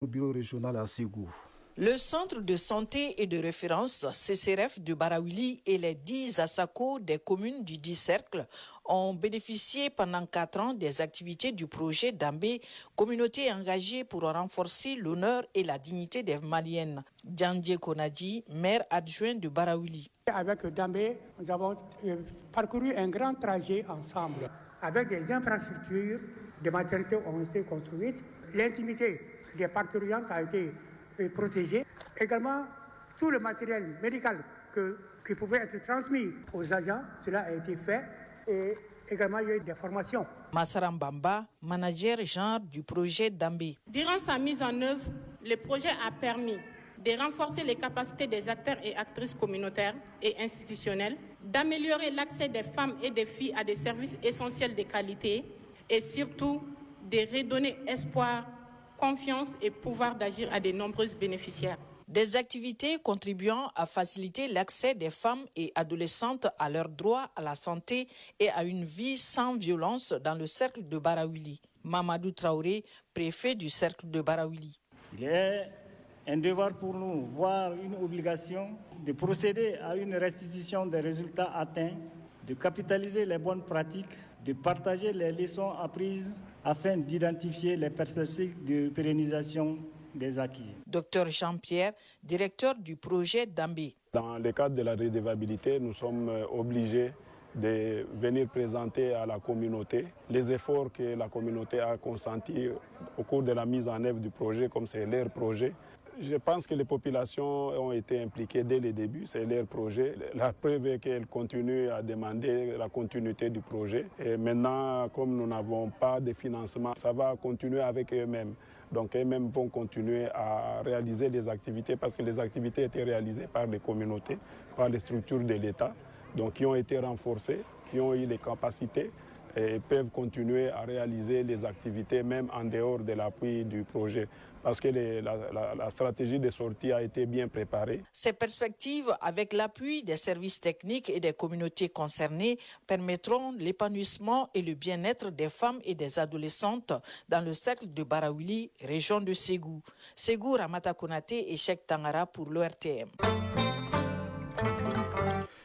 au bureau régional à Ségou. Le centre de santé et de référence CCRF de Baraouli et les 10 ASACO des communes du 10 cercle ont bénéficié pendant 4 ans des activités du projet Dambé, communauté engagée pour renforcer l'honneur et la dignité des Maliennes. Djandje Konadji, maire adjoint de Baraouli. Avec Dambé, nous avons parcouru un grand trajet ensemble. Avec des infrastructures, des maternités ont été construites. L'intimité des parturientes a été protégé. Également, tout le matériel médical qui pouvait être transmis aux agents, cela a été fait. Et également, il y a eu des formations. Massaram Bamba, manager genre du projet Dambé. Durant sa mise en œuvre, le projet a permis de renforcer les capacités des acteurs et actrices communautaires et institutionnels, d'améliorer l'accès des femmes et des filles à des services essentiels de qualité et surtout de redonner espoir, confiance et pouvoir d'agir à de nombreux bénéficiaires. Des activités contribuant à faciliter l'accès des femmes et adolescentes à leurs droits à la santé et à une vie sans violence dans le cercle de Baraouli. Mamadou Traoré, préfet du cercle de Baraouli. Il est un devoir pour nous, voire une obligation, de procéder à une restitution des résultats atteints, de capitaliser les bonnes pratiques, de partager les leçons apprises afin d'identifier les perspectives de pérennisation des acquis. Docteur Jean-Pierre, directeur du projet Dambé. Dans le cadre de la redevabilité, nous sommes obligés de venir présenter à la communauté les efforts que la communauté a consentis au cours de la mise en œuvre du projet, comme c'est leur projet. Je pense que les populations ont été impliquées dès le début, c'est leur projet. La preuve est qu'elles continuent à demander la continuité du projet. Et maintenant, comme nous n'avons pas de financement, ça va continuer avec eux-mêmes. Donc eux-mêmes vont continuer à réaliser des activités parce que les activités étaient réalisées par les communautés, par les structures de l'État, donc qui ont été renforcées, qui ont eu les capacités et peuvent continuer à réaliser les activités même en dehors de l'appui du projet parce que la stratégie de sortie a été bien préparée. Ces perspectives, avec l'appui des services techniques et des communautés concernées, permettront l'épanouissement et le bien-être des femmes et des adolescentes dans le cercle de Baraouli, région de Ségou. Ségou, Ramata Konaté et Cheikh Tangara pour l'ORTM.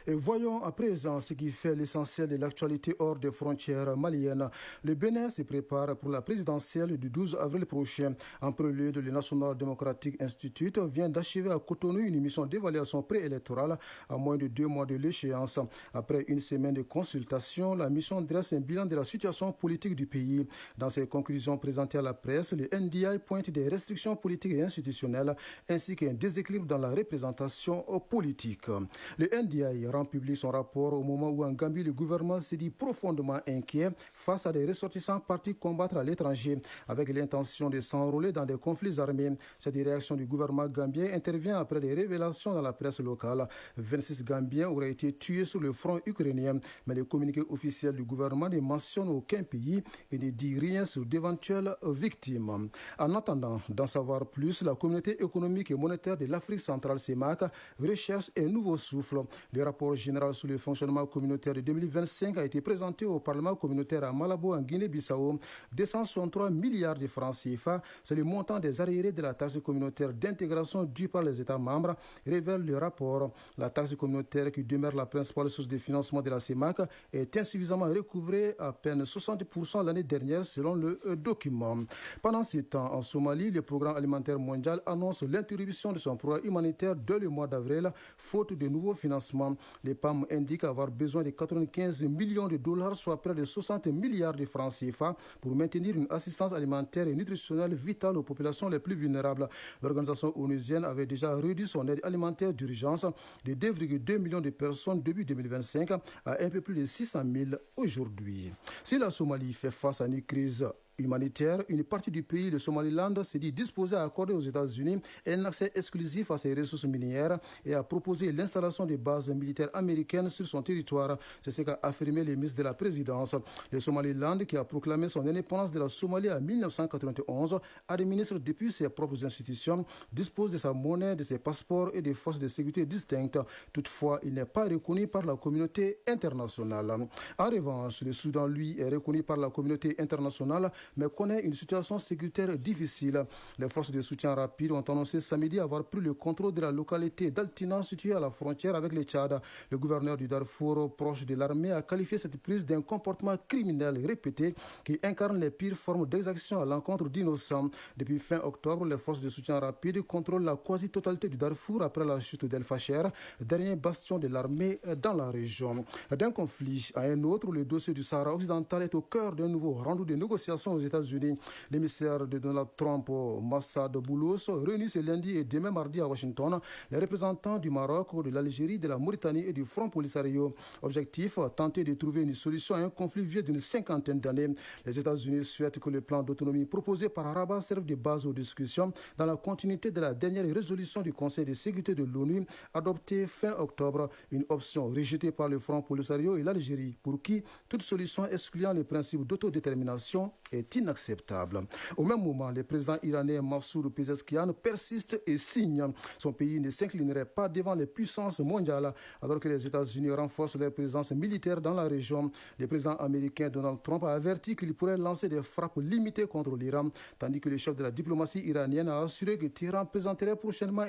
Et voyons à présent ce qui fait l'essentiel de l'actualité hors des frontières maliennes. Le Bénin se prépare pour la présidentielle du 12 avril prochain. En prélude, le National Democratic Institute vient d'achever à Cotonou une mission d'évaluation préélectorale à moins de 2 mois de l'échéance. Après une semaine de consultation, la mission dresse un bilan de la situation politique du pays. Dans ses conclusions présentées à la presse, le NDI pointe des restrictions politiques et institutionnelles ainsi qu'un déséquilibre dans la représentation politique. Le NDI rend public son rapport au moment où en Gambie, le gouvernement s'est dit profondément inquiet face à des ressortissants partis combattre à l'étranger avec l'intention de s'enrôler dans des conflits armés. Cette réaction du gouvernement gambien intervient après des révélations dans la presse locale. 26 Gambiens auraient été tués sur le front ukrainien, mais le communiqué officiel du gouvernement ne mentionne aucun pays et ne dit rien sur d'éventuelles victimes. En attendant d'en savoir plus, la communauté économique et monétaire de l'Afrique centrale, CEMAC, recherche un nouveau souffle. Le rapport général sur le fonctionnement communautaire de 2025 a été présenté au Parlement communautaire à Malabo en Guinée-Bissau. 263 milliards de francs CFA, c'est le montant des arriérés de la taxe communautaire d'intégration due par les États membres, révèle le rapport. La taxe communautaire, qui demeure la principale source de financement de la CEMAC, est insuffisamment recouvrée, à peine 60% l'année dernière selon le document. Pendant ce temps, en Somalie, le Programme alimentaire mondial annonce l'interruption de son programme humanitaire dès le mois d'avril, faute de nouveaux financements. Les PAM indiquent avoir besoin de 95 millions de dollars, soit près de 60 milliards de francs CFA, pour maintenir une assistance alimentaire et nutritionnelle vitale aux populations les plus vulnérables. L'organisation onusienne avait déjà réduit son aide alimentaire d'urgence de 2,2 millions de personnes début 2025 à un peu plus de 600 000 aujourd'hui. Si la Somalie fait face à une crise humanitaire, une partie du pays, le Somaliland, s'est dit disposé à accorder aux États-Unis un accès exclusif à ses ressources minières et à proposer l'installation de bases militaires américaines sur son territoire. C'est ce qu'a affirmé le ministre de la Présidence. Le Somaliland, qui a proclamé son indépendance de la Somalie en 1991, administre depuis ses propres institutions, dispose de sa monnaie, de ses passeports et des forces de sécurité distinctes. Toutefois, il n'est pas reconnu par la communauté internationale. En revanche, le Soudan, lui, est reconnu par la communauté internationale mais connaît une situation sécuritaire difficile. Les forces de soutien rapide ont annoncé samedi avoir pris le contrôle de la localité d'Altina située à la frontière avec le Tchad. Le gouverneur du Darfour, proche de l'armée, a qualifié cette prise d'un comportement criminel répété qui incarne les pires formes d'exaction à l'encontre d'innocents. Depuis fin octobre, les forces de soutien rapide contrôlent la quasi-totalité du Darfour après la chute d'El Fasher, dernier bastion de l'armée dans la région. D'un conflit à un autre, le dossier du Sahara occidental est au cœur d'un nouveau round de négociations aux États-Unis. L'émissaire de Donald Trump, Massad Boulos, réunit ce lundi et demain mardi à Washington les représentants du Maroc, de l'Algérie, de la Mauritanie et du Front Polisario. Objectif, tenter de trouver une solution à un conflit vieux d'une cinquantaine d'années. Les États-Unis souhaitent que le plan d'autonomie proposé par Rabat serve de base aux discussions dans la continuité de la dernière résolution du Conseil de sécurité de l'ONU adoptée fin octobre, une option rejetée par le Front Polisario et l'Algérie, pour qui toute solution excluant le principe d'autodétermination est inacceptable. Au même moment, le président iranien Massoud Pezeshkian persiste et signe. Son pays ne s'inclinerait pas devant les puissances mondiales alors que les États-Unis renforcent leur présence militaire dans la région. Le président américain Donald Trump a averti qu'il pourrait lancer des frappes limitées contre l'Iran, tandis que le chef de la diplomatie iranienne a assuré que Téhéran présenterait prochainement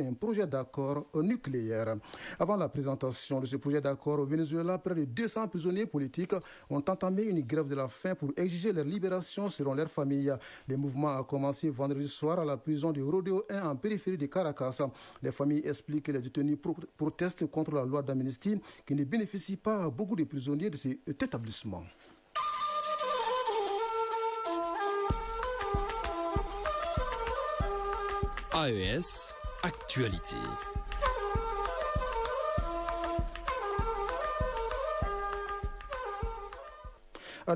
un projet d'accord nucléaire. Avant la présentation de ce projet d'accord au Venezuela, près de 200 prisonniers politiques ont entamé une grève de la faim pour exiger leur libération selon leurs familles. Le mouvement a commencé vendredi soir à la prison de Rodeo 1 en périphérie de Caracas. Les familles expliquent que les détenus protestent contre la loi d'amnistie qui ne bénéficie pas à beaucoup de prisonniers de cet établissement. AES Actualité.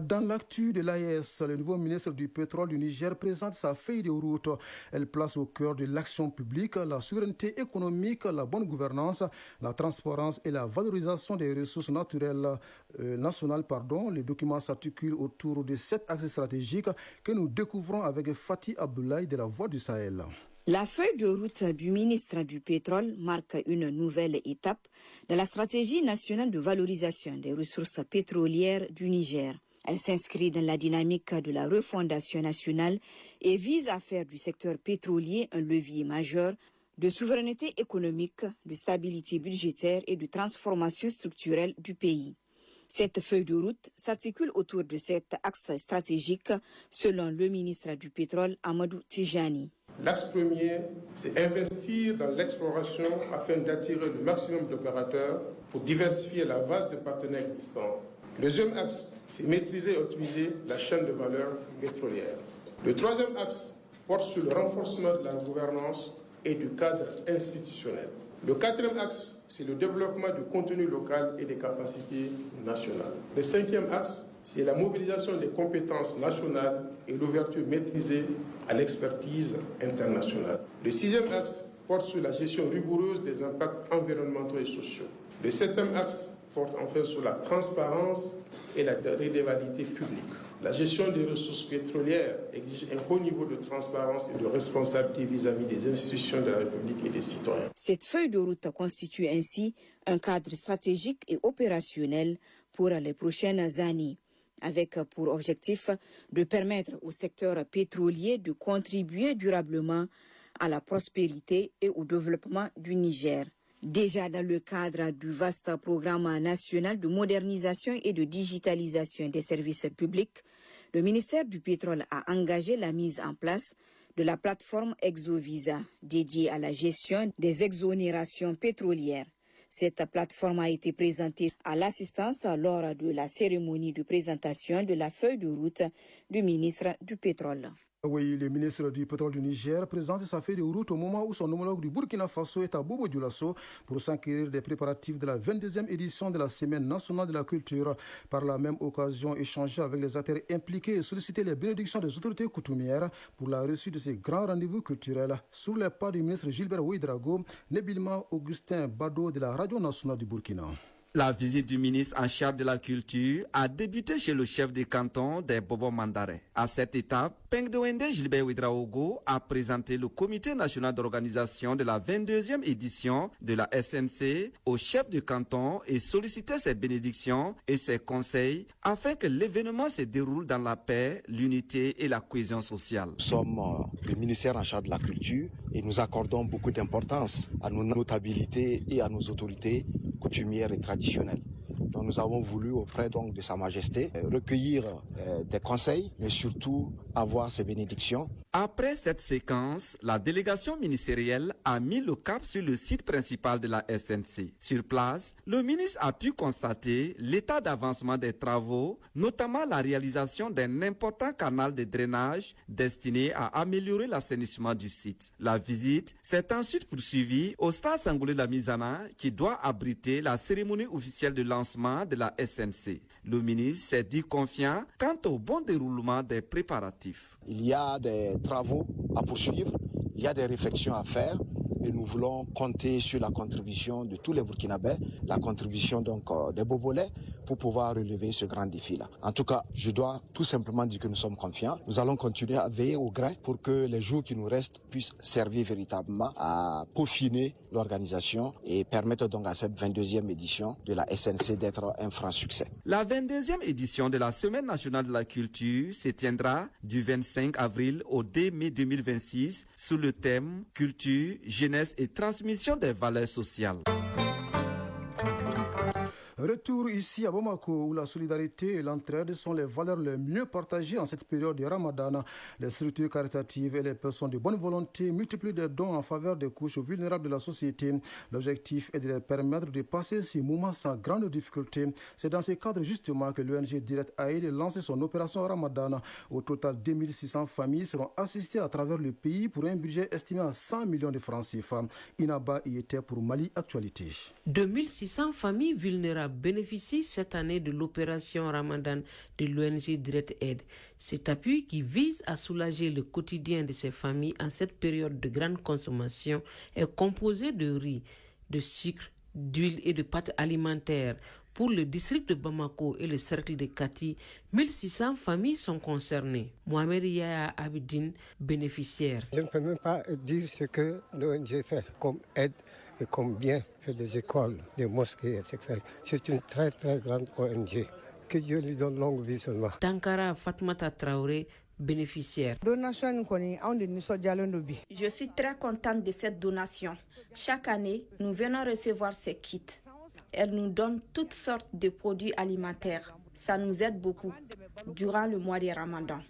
Dans l'actu de l'AES, le nouveau ministre du pétrole du Niger présente sa feuille de route. Elle place au cœur de l'action publique la souveraineté économique, la bonne gouvernance, la transparence et la valorisation des ressources naturelles nationales. Le document s'articule autour de 7 axes stratégiques que nous découvrons avec Fatih Abdoulaye de la Voix du Sahel. La feuille de route du ministre du Pétrole marque une nouvelle étape de la stratégie nationale de valorisation des ressources pétrolières du Niger. Elle s'inscrit dans la dynamique de la refondation nationale et vise à faire du secteur pétrolier un levier majeur de souveraineté économique, de stabilité budgétaire et de transformation structurelle du pays. Cette feuille de route s'articule autour de cet axe stratégique selon le ministre du Pétrole, Amadou Tijani. L'axe premier, c'est investir dans l'exploration afin d'attirer le maximum d'opérateurs pour diversifier la base de partenaires existants. Le deuxième axe, c'est maîtriser et optimiser la chaîne de valeur pétrolière. Le troisième axe porte sur le renforcement de la gouvernance et du cadre institutionnel. Le quatrième axe, c'est le développement du contenu local et des capacités nationales. Le cinquième axe, c'est la mobilisation des compétences nationales et l'ouverture maîtrisée à l'expertise internationale. Le sixième axe porte sur la gestion rigoureuse des impacts environnementaux et sociaux. Le septième axe porte enfin sur la transparence et la redevabilité publique. La gestion des ressources pétrolières exige un haut niveau de transparence et de responsabilité vis-à-vis des institutions de la République et des citoyens. Cette feuille de route constitue ainsi un cadre stratégique et opérationnel pour les prochaines années, avec pour objectif de permettre au secteur pétrolier de contribuer durablement à la prospérité et au développement du Niger. Déjà dans le cadre du vaste programme national de modernisation et de digitalisation des services publics, le ministère du Pétrole a engagé la mise en place de la plateforme ExoVisa dédiée à la gestion des exonérations pétrolières. Cette plateforme a été présentée à l'assistance lors de la cérémonie de présentation de la feuille de route du ministre du Pétrole. Oui, le ministre du Pétrole du Niger présente sa feuille de route au moment où son homologue du Burkina Faso est à Bobo Dioulasso pour s'enquérir des préparatifs de la 22e édition de la Semaine nationale de la culture. Par la même occasion, échanger avec les acteurs impliqués et solliciter les bénédictions des autorités coutumières pour la réussite de ces grands rendez-vous culturels. Sous les pas du ministre Gilbert Ouédraogo, Nebilma Augustin Bado de la Radio nationale du Burkina. La visite du ministre en charge de la culture a débuté chez le chef de canton des Bobo Mandare. À cette étape, Pengdoende Gilbert Ouedraogo a présenté le comité national d'organisation de la 22e édition de la SNC au chef de canton et sollicité ses bénédictions et ses conseils afin que l'événement se déroule dans la paix, l'unité et la cohésion sociale. Nous sommes le ministère en charge de la culture et nous accordons beaucoup d'importance à nos notabilités et à nos autorités coutumières et traditionnelles. Donc nous avons voulu auprès de Sa Majesté recueillir des conseils, mais surtout avoir ses bénédictions. Après cette séquence, la délégation ministérielle a mis le cap sur le site principal de la SNC. Sur place, le ministre a pu constater l'état d'avancement des travaux, notamment la réalisation d'un important canal de drainage destiné à améliorer l'assainissement du site. La visite s'est ensuite poursuivie au stade Sangoulé de la Mizana qui doit abriter la cérémonie officielle de lancement de la SNC. Le ministre s'est dit confiant quant au bon déroulement des préparatifs. Il y a des travaux à poursuivre, il y a des réflexions à faire et nous voulons compter sur la contribution de tous les Burkinabés, la contribution des Bobolais pour pouvoir relever ce grand défi-là. En tout cas, je dois tout simplement dire que nous sommes confiants. Nous allons continuer à veiller au grain pour que les jours qui nous restent puissent servir véritablement à peaufiner l'organisation et permettre donc à cette 22e édition de la SNC d'être un franc succès. La 22e édition de la Semaine nationale de la culture se tiendra du 25 avril au 2 mai 2026 sous le thème Culture, jeunesse et transmission des valeurs sociales. Retour ici à Bamako où la solidarité et l'entraide sont les valeurs les mieux partagées en cette période de Ramadan. Les structures caritatives et les personnes de bonne volonté multiplient des dons en faveur des couches vulnérables de la société. L'objectif est de leur permettre de passer ces moments sans grande difficulté. C'est dans ce cadre justement que l'ONG Direct Aid a lancé son opération Ramadan. Au total, 2600 familles seront assistées à travers le pays pour un budget estimé à 100 millions de francs CFA. Inaba y était pour Mali Actualité. 2600 familles vulnérables bénéficient cette année de l'opération Ramadan de l'ONG Direct Aid. Cet appui qui vise à soulager le quotidien de ces familles en cette période de grande consommation est composé de riz, de sucre, d'huile et de pâtes alimentaires. Pour le district de Bamako et le cercle de Kati, 1600 familles sont concernées. Mohamed Yaya Abidine, bénéficiaire. Je ne peux même pas dire ce que l'ONG fait comme aide et comme bien fait des écoles, des mosquées, etc. C'est une très très grande ONG. Que Dieu lui donne longue vie seulement. Tankara Fatmata Traoré, bénéficiaire. Je suis très contente de cette donation. Chaque année, nous venons recevoir ces kits. Elles nous donnent toutes sortes de produits alimentaires. Ça nous aide beaucoup durant le mois de Ramadan.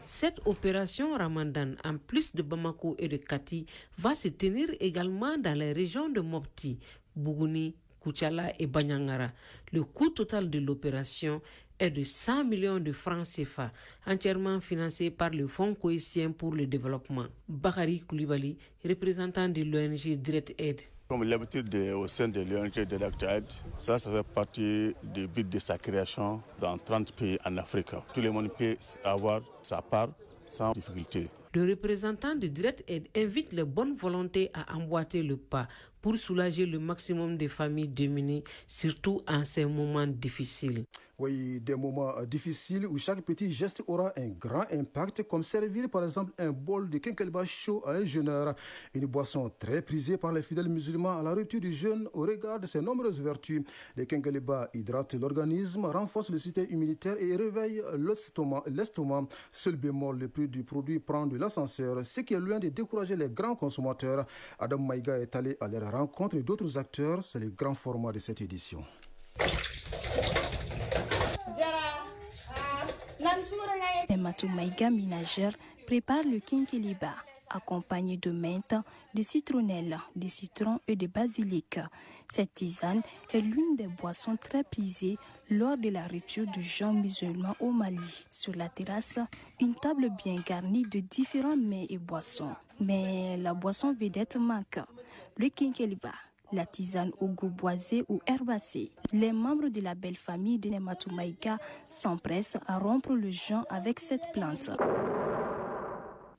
Cette opération Ramadan, en plus de Bamako et de Kati, va se tenir également dans les régions de Mopti, Bougouni, Koutiala et Banyangara. Le coût total de l'opération est de 100 millions de francs CFA, entièrement financé par le Fonds cohésien pour le développement. Bakari Koulibaly, représentant de l'ONG Direct Aid. Comme l'habitude au sein de l'ONG Direct Aid, ça fait partie du but de sa création dans 30 pays en Afrique. Tout le monde peut avoir sa part sans difficulté. Le représentant de Direct Aid invite les bonnes volontés à emboîter le pas pour soulager le maximum des familles démunies, surtout en ces moments difficiles. Oui, des moments difficiles où chaque petit geste aura un grand impact, comme servir par exemple un bol de quinquelba chaud à un jeûneur, une boisson très prisée par les fidèles musulmans à la rupture du jeûne au regard de ses nombreuses vertus. Le quinquelba hydrate l'organisme, renforce le système immunitaire et réveille l'estomac. Seul bémol, le prix du produit prend de l'ascenseur, ce qui est loin de décourager les grands consommateurs. Adam Maïga est allé à leur rencontre et d'autres acteurs. C'est le grand format de cette édition. Nematou Maïga, ménagère, prépare le kinkeliba, accompagné de menthe, de citronnelle, de citron et de basilic. Cette tisane est l'une des boissons très prisées lors de la rupture du jeûne musulman au Mali. Sur la terrasse, une table bien garnie de différents mets et boissons. Mais la boisson vedette manque, le kinkeliba. La tisane au goût boisé ou herbacé. Les membres de la belle famille de Nematou Maïga s'empressent à rompre le jeûne avec cette plante.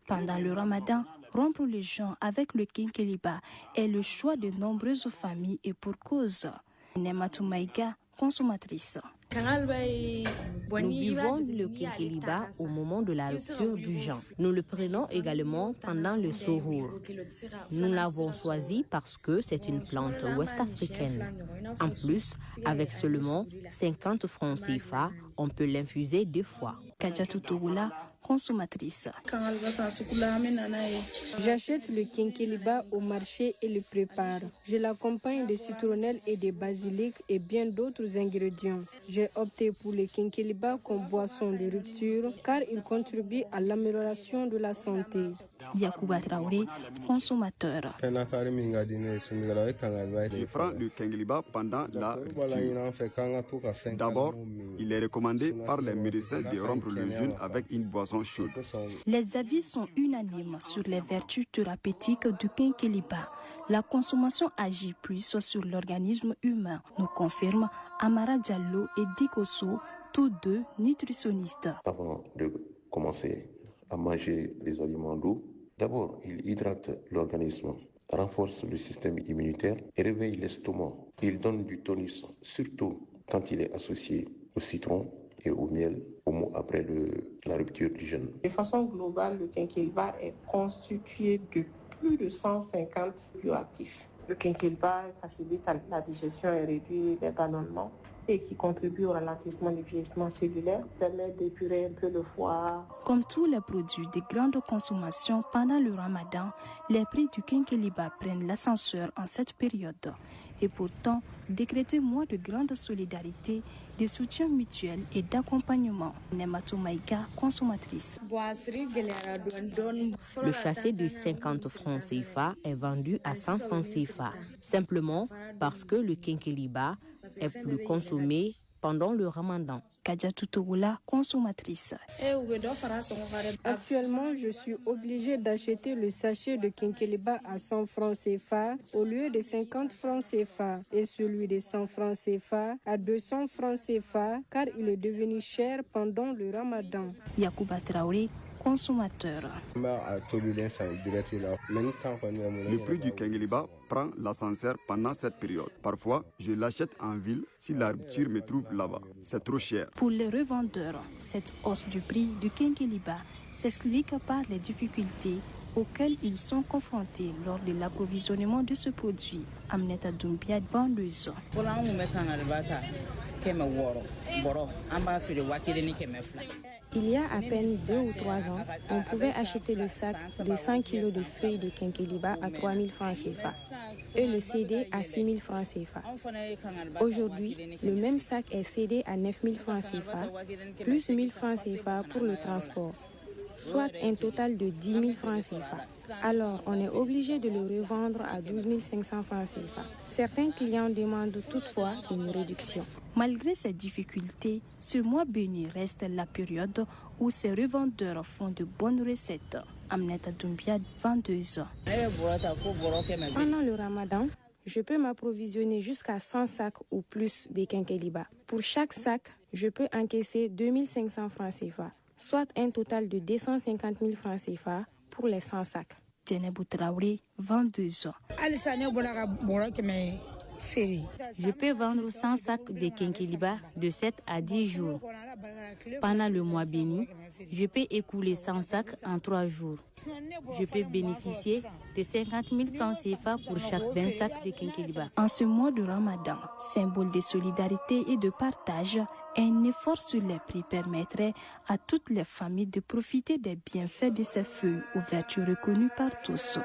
Pendant le Ramadan, Rompre les gens avec le Kinkeliba est le choix de nombreuses familles et pour cause. Nematou Maïga, consommatrice. Nous vivons le Kinkeliba au moment de la rupture du jeûne. Nous le prenons également pendant le Sohour. Nous l'avons choisi parce que c'est une plante ouest-africaine. En plus, avec seulement 50 francs CFA, on peut l'infuser 2 fois. Kadjatou Tougoula, consommatrice. J'achète le Kinkeliba au marché et le prépare. Je l'accompagne de citronnelle et de basilic et bien d'autres ingrédients. J'ai opté pour le Kinkeliba comme boisson de rupture car il contribue à l'amélioration de la santé. Yacouba Traoré, consommateur. Je prends le Kinkeliba pendant la rupture. D'abord, il est recommandé par les médecins de rompre le jeûne avec une boisson chaude. Les avis sont unanimes sur les vertus thérapeutiques du Kinkeliba. La consommation agit plus sur l'organisme humain, nous confirment Amara Diallo et Dikoso, tous deux nutritionnistes. Avant de commencer à manger les aliments lourds, d'abord, il hydrate l'organisme, renforce le système immunitaire et réveille l'estomac. Il donne du tonus, surtout quand il est associé au citron et au miel au mois après la rupture du jeûne. De façon globale, le Kinkeliba est constitué de plus de 150 bioactifs. Le Kinkeliba facilite la digestion et réduit les ballonnements et qui contribue au ralentissement du vieillissement cellulaire, permet d'épurer un peu le foie. Comme tous les produits de grande consommation pendant le Ramadan, les prix du Kinkeliba prennent l'ascenseur en cette période. Et pourtant, décréter mois de grande solidarité, de soutien mutuel et d'accompagnement. Nematou Maïga, consommatrice. Le chassé de 50 francs CFA est vendu à 100 francs CFA, simplement parce que le Kinkeliba est plus consommé pendant le Ramadan. Kadjatou Tougoula, consommatrice. Actuellement, je suis obligée d'acheter le sachet de Kinkeliba à 100 francs CFA au lieu de 50 francs CFA et celui de 100 francs CFA à 200 francs CFA car il est devenu cher pendant le Ramadan. Yacouba Traoré, consommateur. Le prix du Kinkeliba prend l'ascenseur pendant cette période. Parfois, je l'achète en ville si la rupture me trouve là-bas. C'est trop cher. Pour les revendeurs, cette hausse du prix du Kinkeliba s'explique par les difficultés auxquelles ils sont confrontés lors de l'approvisionnement de ce produit. Aminata Doumbia, vendeuse. Il y a à peine 2 ou 3 ans, on pouvait acheter le sac de 100 kg de feuilles de Kinkeliba à 3 000 francs CFA et le CD à 6 000 francs CFA. Aujourd'hui, le même sac est cédé à 9 000 francs CFA, plus 1 000 francs CFA pour le transport, soit un total de 10 000 francs CFA. Alors, on est obligé de le revendre à 12 500 francs CFA. Certains clients demandent toutefois une réduction. Malgré ces difficultés, ce mois béni reste la période où ces revendeurs font de bonnes recettes. Aminata Doumbia, vendeuse. Pendant le Ramadan, je peux m'approvisionner jusqu'à 100 sacs ou plus de Kinkeliba. Pour chaque sac, je peux encaisser 2 500 francs CFA, soit un total de 250 000 francs CFA pour les 100 sacs. Djenebou Traoré, vendeuse. Je peux vendre 100 sacs de Kinkeliba de 7 à 10 jours. Pendant le mois béni, je peux écouler 100 sacs en 3 jours. Je peux bénéficier de 50 000 francs CFA pour chaque 20 sacs de Kinkeliba. En ce mois de Ramadan, symbole de solidarité et de partage, un effort sur les prix permettrait à toutes les familles de profiter des bienfaits de ces feuilles aux vertus reconnues par tous.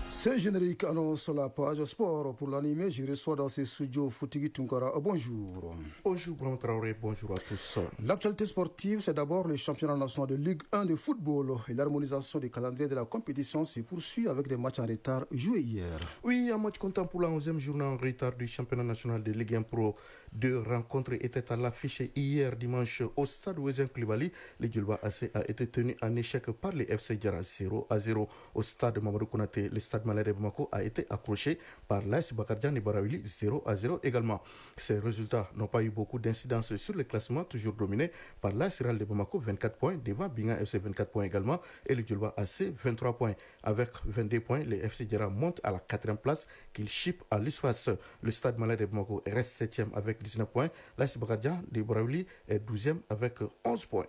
Ce générique annonce la page sport pour l'animé. Je reçois dans ces studios Foutigi Tunkara. Bonjour. Bonjour Grand Traoré, bonjour à tous. L'actualité sportive, c'est d'abord le championnat national de Ligue 1 de football. Et l'harmonisation des calendriers de la compétition se poursuit avec des matchs en retard joués hier. Oui, un match comptant pour la 11e journée en retard du championnat national de Ligue 1 Pro. 2 rencontres étaient à l'affiche hier dimanche au stade Ouezin Koulibaly. Le Djilba AC a été tenu en échec par les FC Diarra 0-0 au stade Mamadou Konaté. Le stade Malien de Bamako a été accroché par l'AS Bakardian et Barawili 0-0 également. Ces résultats n'ont pas eu beaucoup d'incidence sur le classement, toujours dominé par l'AS Real de Bamako 24 points, devant Binga FC 24 points également et le Djolba AC 23 points. Avec 22 points, les FC Djera montent à la 4e place qu'ils chippent à l'USFAS. Le Stade Malien de Bamako reste 7e avec 19 points. L'AS Bakardian de Barawili est 12e avec 11 points.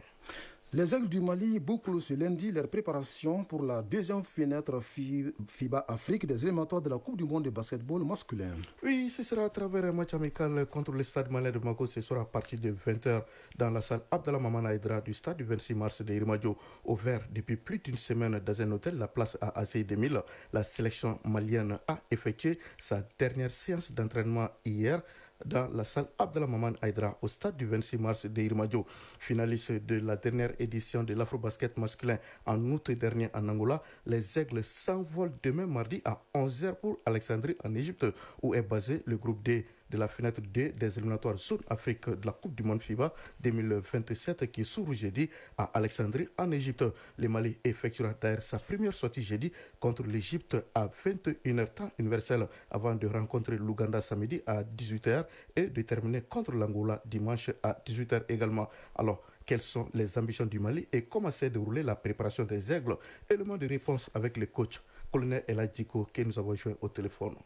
Les Aigles du Mali bouclent ce lundi leur préparation pour la deuxième fenêtre FIBA Afrique des éliminatoires de la Coupe du monde de basketball masculin. Oui, ce sera à travers un match amical contre le Stade Malien de Bamako. Ce sera à partir de 20h dans la salle Abdallah Mamana Aïdra du stade du 26 mars de Irimadio. Ouvert depuis plus d'une semaine dans un hôtel, la place à ACI 2000. La sélection malienne a effectué sa dernière séance d'entraînement hier dans la salle Abdallah Maman Aïdra au stade du 26 mars de Irimadio. Finaliste de la dernière édition de l'Afro-Basket masculin en août dernier en Angola, les Aigles s'envolent demain mardi à 11h pour Alexandrie en Égypte, où est basé le groupe D de la fenêtre 2 des éliminatoires Zone Afrique de la Coupe du monde FIBA 2027 qui s'ouvre jeudi à Alexandrie en Égypte. Le Mali effectuera d'ailleurs sa première sortie jeudi contre l'Égypte à 21h temps universel avant de rencontrer l'Ouganda samedi à 18h et de terminer contre l'Angola dimanche à 18h également. Alors, quelles sont les ambitions du Mali et comment s'est déroulée la préparation des Aigles? Élément de réponse avec le coach colonel Eladjiko que nous avons joint au téléphone.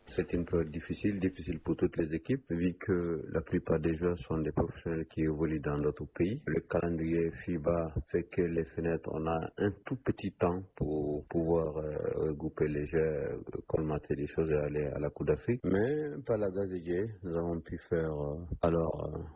C'est une période difficile pour toutes les équipes, vu que la plupart des joueurs sont des professionnels qui évoluent dans d'autres pays. Le calendrier FIBA fait que les fenêtres, on a un tout petit temps pour pouvoir regrouper les joueurs, colmater les choses et aller à la Coupe d'Afrique. Mais par la grâce de Dieu, nous avons pu faire,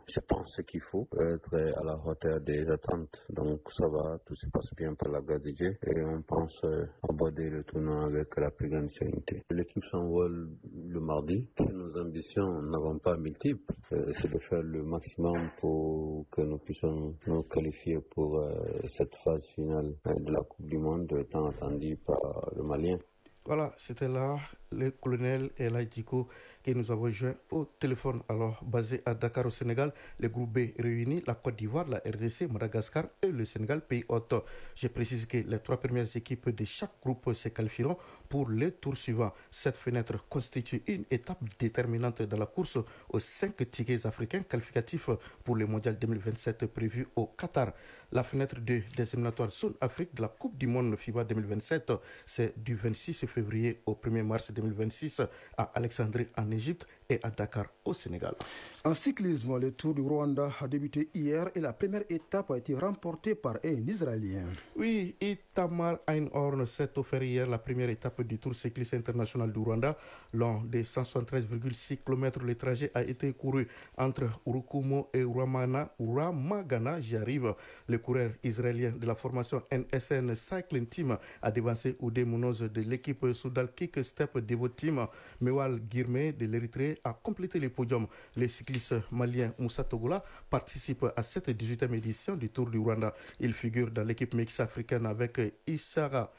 je pense ce qu'il faut pour être à la hauteur des attentes. Donc ça va, tout se passe bien par la grâce de Dieu et on pense aborder le tournoi avec la plus grande sérénité. L'équipe s'envole le mardi. Nos ambitions n'avons pas multiples. C'est de faire le maximum pour que nous puissions nous qualifier pour cette phase finale de la Coupe du Monde tant attendue par le Malien. Voilà, c'était là le colonel Eladjiko que nous avons joint au téléphone. Alors, basé à Dakar au Sénégal, le groupe B réunit la Côte d'Ivoire, la RDC, Madagascar et le Sénégal, pays hôte. Je précise que les 3 premières équipes de chaque groupe se qualifieront pour les tours suivants. Cette fenêtre constitue une étape déterminante dans la course aux 5 tickets africains qualificatifs pour le mondial 2027 prévu au Qatar. La fenêtre des éliminatoires Zone Afrique de la Coupe du monde FIBA 2027, c'est du 26 février au 1er mars 2026 à Alexandrie en Égypte et à Dakar au Sénégal. En cyclisme, le Tour du Rwanda a débuté hier et la première étape a été remportée par un Israélien. Oui, Itamar Einhorn s'est offert hier la première étape du Tour cycliste international du Rwanda. Long de 173,6 km, le trajet a été couru entre Urukumo et Ramagana. J'y arrive. Le coureur israélien de la formation NSN Cycling Team a devancé Oudé Mounoz de l'équipe Soudal Kick Step Devo Team. Mewal Girme de l'Érythrée a complété le podium. Le cycliste malien Moussa Togola participe à cette 18e édition du Tour du Rwanda. Il figure dans l'équipe mix africaine avec Issaka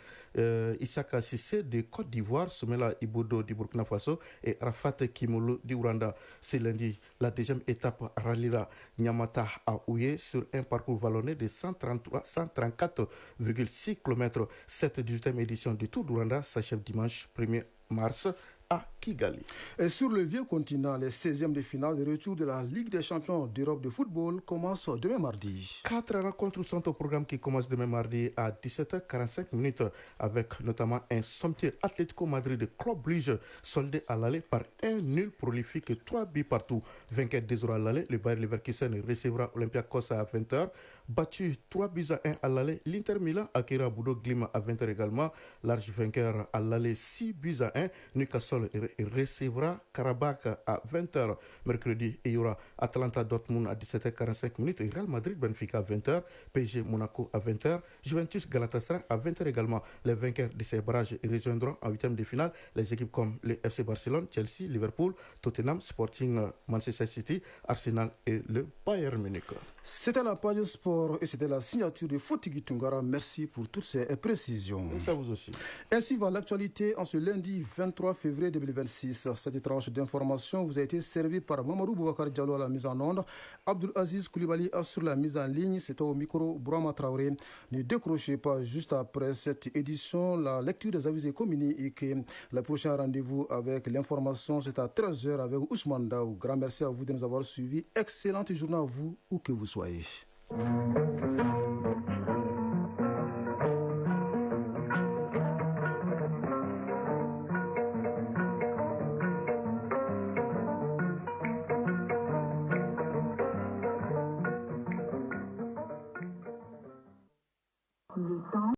Sissé de Côte d'Ivoire, Soumela Ibodo du Burkina Faso et Rafat Kimolo du Rwanda. C'est lundi, la deuxième étape ralliera Nyamata à Ouye sur un parcours vallonné de 134,6 km. Cette 18e édition du Tour du Rwanda s'achève dimanche 1er mars à Kigali. Et sur le vieux continent, les 16e de finale de retour de la Ligue des champions d'Europe de football commencent demain mardi. 4 rencontres sont au programme qui commence demain mardi à 17h45 avec notamment un somptueux Atlético Madrid Club Brugge soldé à l'aller par un nul prolifique 3 buts partout. Vainqueur des à l'aller, le Bayer Leverkusen recevra Olympiakos à 20h. Battu 3 buts à 1 à l'aller, l'Inter Milan accueillera Bodo Glimt à 20h également. Large vainqueur à l'aller 6 buts à 1. Newcastle recevra Karabakh à 20h. Mercredi, il y aura Atalanta Dortmund à 17h45 et Real Madrid Benfica à 20h. PSG Monaco à 20h. Juventus Galatasaray à 20h également. Les vainqueurs de ces barrages rejoindront en 8e de finale les équipes comme le FC Barcelone, Chelsea, Liverpool, Tottenham, Sporting, Manchester City, Arsenal et le Bayern Munich. C'était la page sport et c'était la signature de Fotigi Tungara. Merci pour toutes ces précisions. Et ça vous aussi. Ainsi va l'actualité en ce lundi 23 février février 2026. Cette tranche d'information vous a été servie par Mamadou Boubacar Diallo à la mise en onde. Abdul Aziz Koulibaly assure la mise en ligne. C'était au micro Bourama Traoré. Ne décrochez pas juste après cette édition la lecture des avis et communiqués. Le prochain rendez-vous avec l'information, c'est à 13h avec Ousmane Daou. Grand merci à vous de nous avoir suivis. Excellente journée à vous, où que vous soyez.